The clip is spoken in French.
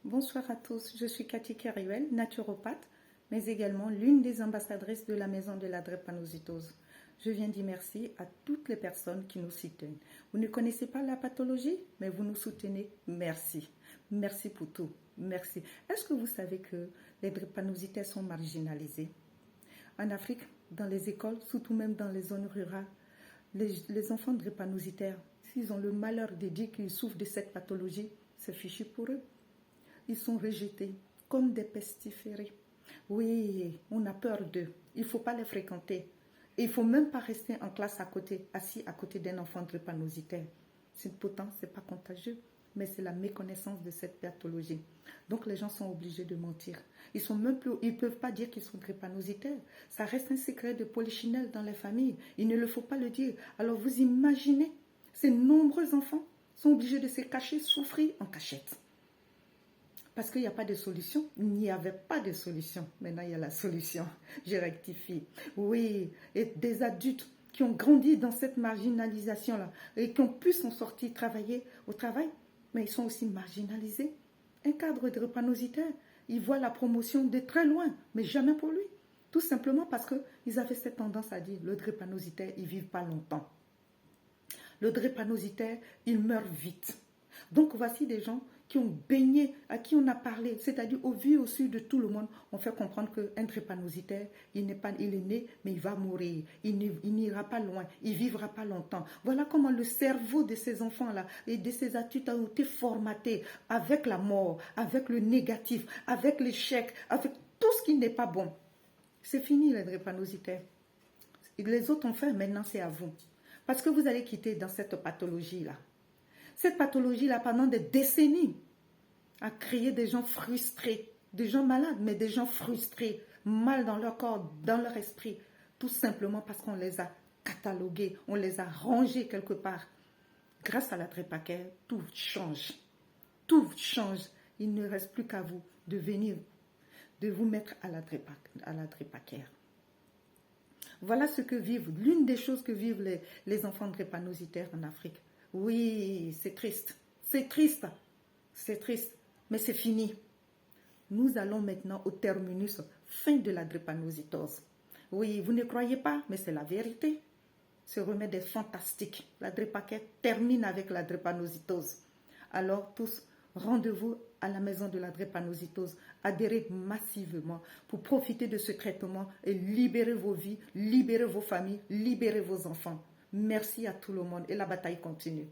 Bonsoir à tous, je suis Cathy Keruel, naturopathe, mais également l'une des ambassadrices de la maison de la drépanocytose. Je viens dire merci à toutes les personnes qui nous soutiennent. Vous ne connaissez pas la pathologie, mais vous nous soutenez. Merci. Merci pour tout. Merci. Est-ce que vous savez que les drépanocytaires sont marginalisés? En Afrique, dans les écoles, surtout même dans les zones rurales, les enfants drépanocytaires, s'ils ont le malheur de dire qu'ils souffrent de cette pathologie, c'est fichu pour eux. Ils sont rejetés comme des pestiférés. Oui, on a peur d'eux. Il ne faut pas les fréquenter. Et il ne faut même pas rester en classe à côté, assis à côté d'un enfant drépanocytaire. Pourtant, ce n'est pas contagieux, mais c'est la méconnaissance de cette pathologie. Donc les gens sont obligés de mentir. Ils ne peuvent pas dire qu'ils sont drépanocytaires. Ça reste un secret de polichinelle dans les familles. Il ne le faut pas le dire. Alors vous imaginez, ces nombreux enfants sont obligés de se cacher, souffrir en cachette. Parce qu'il n'y a pas de solution. Il n'y avait pas de solution. Maintenant, il y a la solution. Je rectifie. Oui, et des adultes qui ont grandi dans cette marginalisation-là et qui ont pu s'en sortir, travailler au travail, mais ils sont aussi marginalisés. Un cadre drépanocytaire, il voit la promotion de très loin, mais jamais pour lui. Tout simplement parce qu'ils avaient cette tendance à dire le drépanocytaire, il ne vit pas longtemps. Le drépanocytaire, il meurt vite. Donc voici des gens qui ont baigné, à qui on a parlé, c'est-à-dire au vu et au su de tout le monde, on fait comprendre qu'un drépanocytaire, il est né, mais il va mourir, il n'ira pas loin, il ne vivra pas longtemps. Voilà comment le cerveau de ces enfants-là et de ces adultes a été formaté avec la mort, avec le négatif, avec l'échec, avec tout ce qui n'est pas bon. C'est fini les drépanocytaires. Les autres ont fait, maintenant c'est à vous. Parce que vous allez quitter dans cette pathologie-là. Cette pathologie-là, pendant des décennies, a créé des gens frustrés, des gens malades, mais des gens frustrés, mal dans leur corps, dans leur esprit, tout simplement parce qu'on les a catalogués, on les a rangés quelque part. Grâce à la Drépacare, tout change. Tout change. Il ne reste plus qu'à vous de venir, de vous mettre à la Drépacare. Voilà ce que vivent, l'une des choses que vivent les enfants drépanocytaires en Afrique. Oui, c'est triste, mais c'est fini. Nous allons maintenant au terminus, fin de la drépanocytose. Oui, vous ne croyez pas, mais c'est la vérité. Ce remède est fantastique. La Drépacare termine avec la drépanocytose. Alors tous, rendez-vous à la maison de la drépanocytose. Adhérez massivement pour profiter de ce traitement et libérer vos vies, libérer vos familles, libérer vos enfants. Merci à tout le monde et la bataille continue.